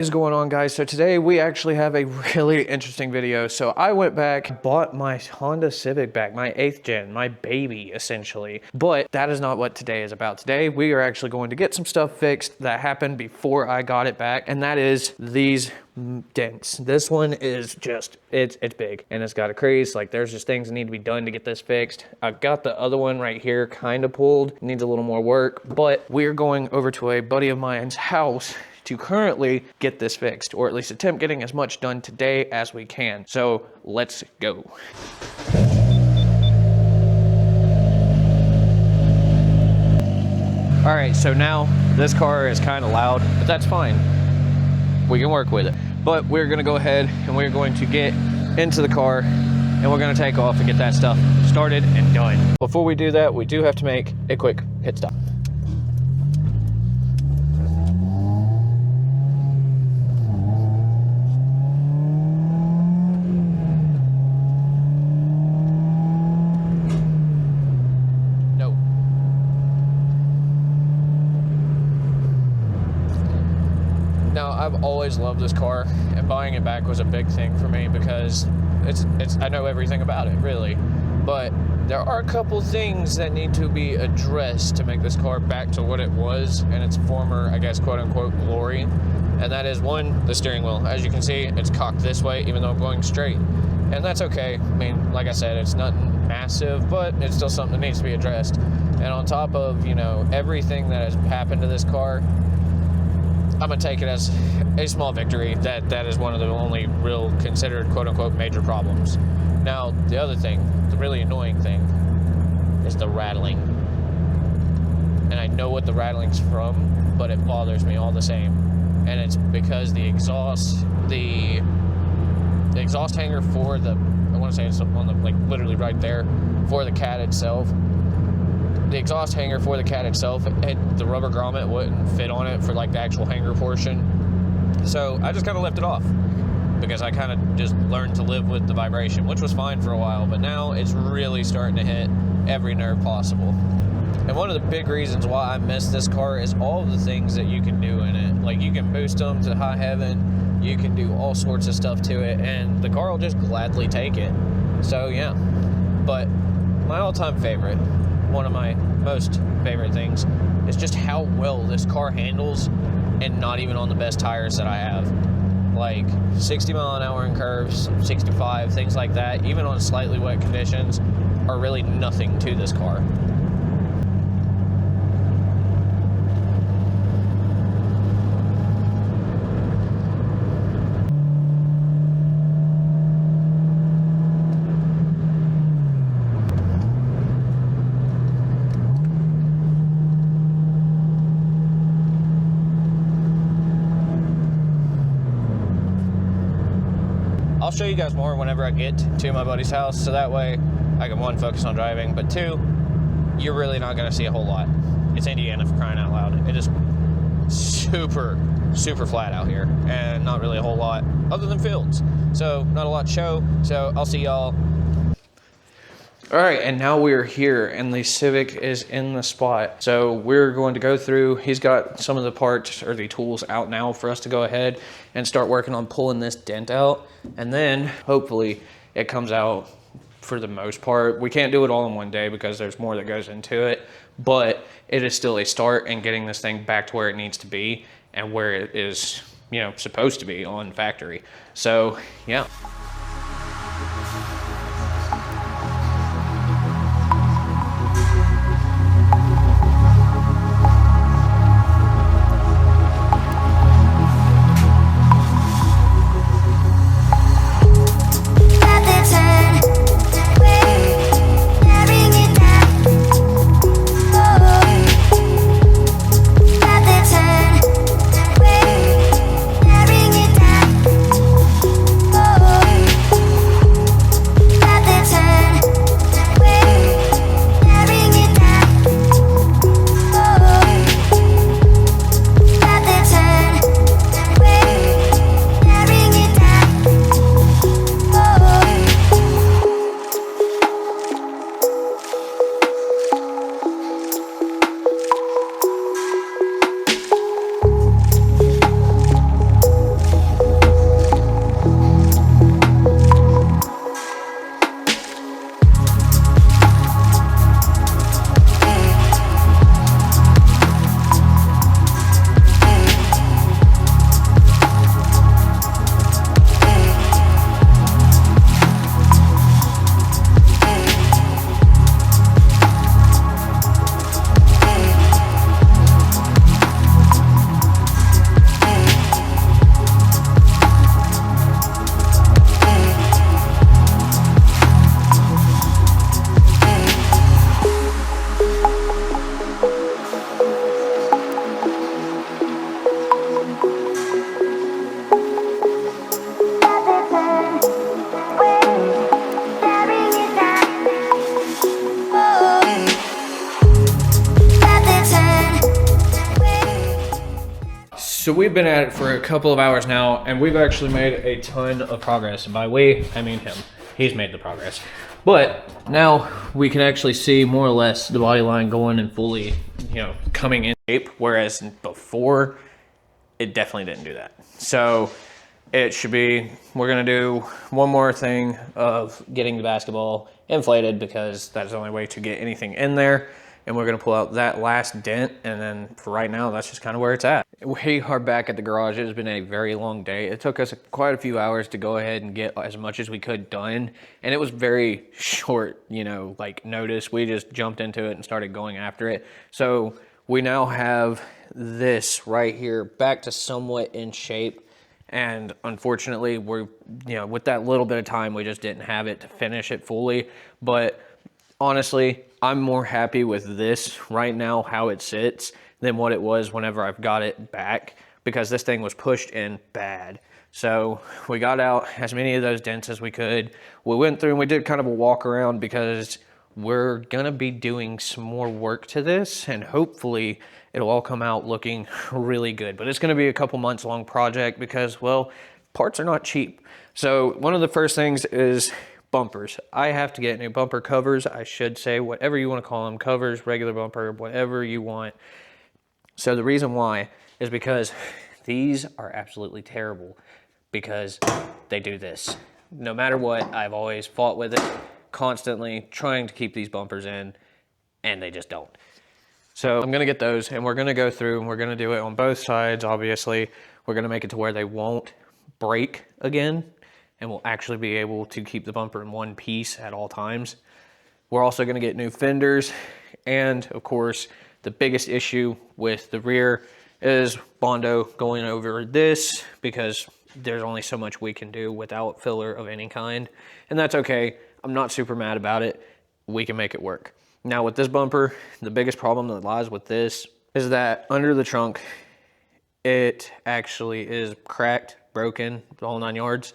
What is going on, guys? So today we actually have a really interesting video. So I went back, bought my Honda Civic back, my 8th gen, my baby essentially. But that is not what today is about. Today we are actually going to get some stuff fixed that happened before I got it back, and that is these dents. This one is just, it's big and it's got a crease. Like, there's just things that need to be done to get this fixed. I've got the other one right here kind of pulled, needs a little more work, but we're going over to a buddy of mine's house to currently get this fixed, or at least attempt getting as much done today as we can. So let's go. All right, so now this car is kind of loud, but that's fine. We can work with it. But we're gonna go ahead and we're going to get into the car and we're gonna take off and get that stuff started and done. Before we do that, we do have to make a quick pit stop. Now, I've always loved this car, and buying it back was a big thing for me because I know everything about it, really. But there are a couple things that need to be addressed to make this car back to what it was in its former, I guess, quote-unquote glory. And that is, one, the steering wheel. As you can see, it's cocked this way, even though I'm going straight. And that's okay. I mean, like I said, it's nothing massive, but it's still something that needs to be addressed. And on top of, you know, everything that has happened to this car, I'm gonna take it as a small victory. That is one of the only real considered quote-unquote major problems. Now, the other thing, the really annoying thing, is the rattling. And I know what the rattling's from, but it bothers me all the same. And it's because the exhaust hanger for the, I wanna say it's on the, like, literally right there, for the cat itself. The exhaust hanger for the cat itself, the rubber grommet wouldn't fit on it for like the actual hanger portion. So I just kind of left it off because I kind of just learned to live with the vibration, which was fine for a while, but now it's really starting to hit every nerve possible. And one of the big reasons why I miss this car is all of the things that you can do in it. Like, you can boost them to high heaven, you can do all sorts of stuff to it, and the car will just gladly take it. So yeah, but my all-time favorite, one of my most favorite things, is just how well this car handles, and not even on the best tires that I have. Like 60 mile an hour in curves, 65, things like that, even on slightly wet conditions, are really nothing to this car. I'll show you guys more whenever I get to my buddy's house, so that way I can, one, focus on driving, but two, you're really not going to see a whole lot. It's Indiana, for crying out loud. It is super flat out here, and not really a whole lot other than fields. So not a lot to show, so I'll see y'all. All right, and now we're here, and the Civic is in the spot. So we're going to go through, he's got some of the parts or the tools out now for us to go ahead and start working on pulling this dent out. And then hopefully it comes out for the most part. We can't do it all in one day because there's more that goes into it, but it is still a start in getting this thing back to where it needs to be and where it is, you know, supposed to be on factory. So yeah. Oh, So we've been at it for a couple of hours now, and we've actually made a ton of progress. And by we, I mean him. He's made the progress. But now we can actually see more or less the body line going and fully, coming in shape. Whereas before, it definitely didn't do that. So it should be, we're gonna do one more thing of getting the basketball inflated, because that's the only way to get anything in there. And we're gonna pull out that last dent, and then for right now, that's just kind of where it's at. We are back at the garage. It has been a very long day. It took us quite a few hours to go ahead and get as much as we could done. And it was very short, notice. We just jumped into it and started going after it. So we now have this right here back to somewhat in shape. And unfortunately, we're, with that little bit of time, we just didn't have it to finish it fully. But honestly, I'm more happy with this right now, how it sits, than what it was whenever I've got it back, because this thing was pushed in bad. So we got out as many of those dents as we could. We went through and we did kind of a walk around, because we're gonna be doing some more work to this, and hopefully it'll all come out looking really good. But it's gonna be a couple months long project, because, well, parts are not cheap. So one of the first things is bumpers. I have to get new bumper covers, I should say, whatever you want to call them, covers, regular bumper, whatever you want. So the reason why is because these are absolutely terrible, because they do this. No matter what, I've always fought with it, constantly trying to keep these bumpers in, and they just don't. So I'm gonna get those, and we're gonna go through and we're gonna do it on both sides. Obviously, we're gonna make it to where they won't break again, and we'll actually be able to keep the bumper in one piece at all times. We're also gonna get new fenders, and of course, the biggest issue with the rear is Bondo going over this, because there's only so much we can do without filler of any kind, and that's okay. I'm not super mad about it. We can make it work. Now with this bumper, the biggest problem that lies with this is that under the trunk, it actually is cracked, broken, the whole 9 yards,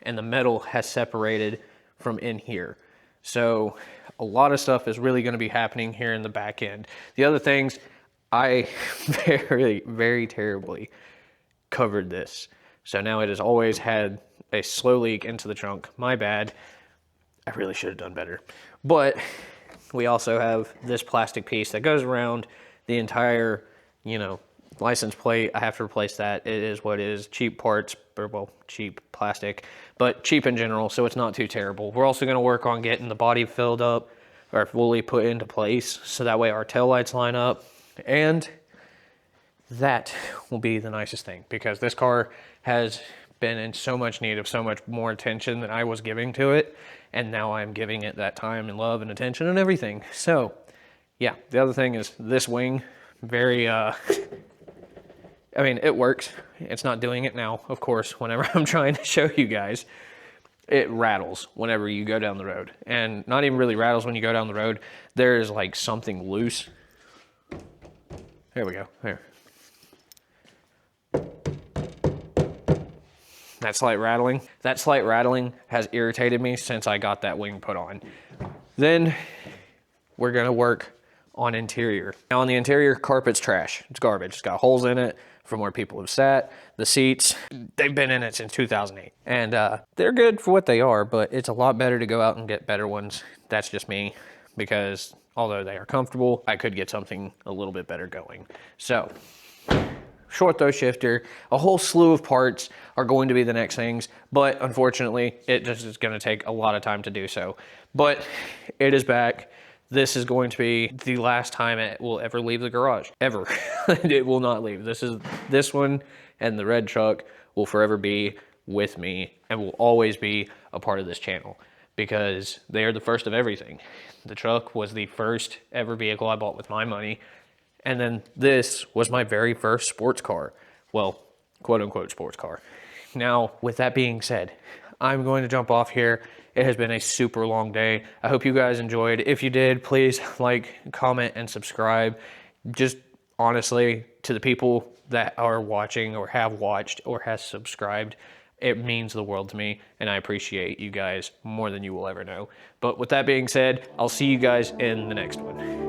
and the metal has separated from in here. So a lot of stuff is really going to be happening here in the back end. The other things, I very, very terribly covered this. So now it has always had a slow leak into the trunk. My bad. I really should have done better. But we also have this plastic piece that goes around the entire, license plate. I have to replace that. It is what it is. Cheap parts, or well, cheap plastic, but cheap in general, so it's not too terrible. We're also going to work on getting the body filled up, or fully put into place, so that way our taillights line up, and that will be the nicest thing, because this car has been in so much need of so much more attention than I was giving to it, and now I'm giving it that time and love and attention and everything. So yeah, the other thing is this wing, very I mean, it works. It's not doing it now, of course, whenever I'm trying to show you guys. It rattles whenever you go down the road. And not even really rattles when you go down the road. There is like something loose. There we go. There. That slight rattling has irritated me since I got that wing put on. Then we're gonna work on interior. Now on the interior, carpet's trash. It's garbage. It's got holes in it from where people have sat. The seats, they've been in it since 2008. And they're good for what they are, but it's a lot better to go out and get better ones. That's just me, because although they are comfortable, I could get something a little bit better going. So, short throw shifter, a whole slew of parts are going to be the next things, but unfortunately, it just is gonna take a lot of time to do so. But it is back. This is going to be the last time it will ever leave the garage, ever. It will not leave. This one and the red truck will forever be with me and will always be a part of this channel, because they are the first of everything. The truck was the first ever vehicle I bought with my money. And then this was my very first sports car. Well, quote unquote sports car. Now, with that being said, I'm going to jump off here. It has been a super long day. I hope you guys enjoyed. If you did, please like, comment, and subscribe. Just honestly, to the people that are watching or have watched or has subscribed, it means the world to me, and I appreciate you guys more than you will ever know. But with that being said, I'll see you guys in the next one.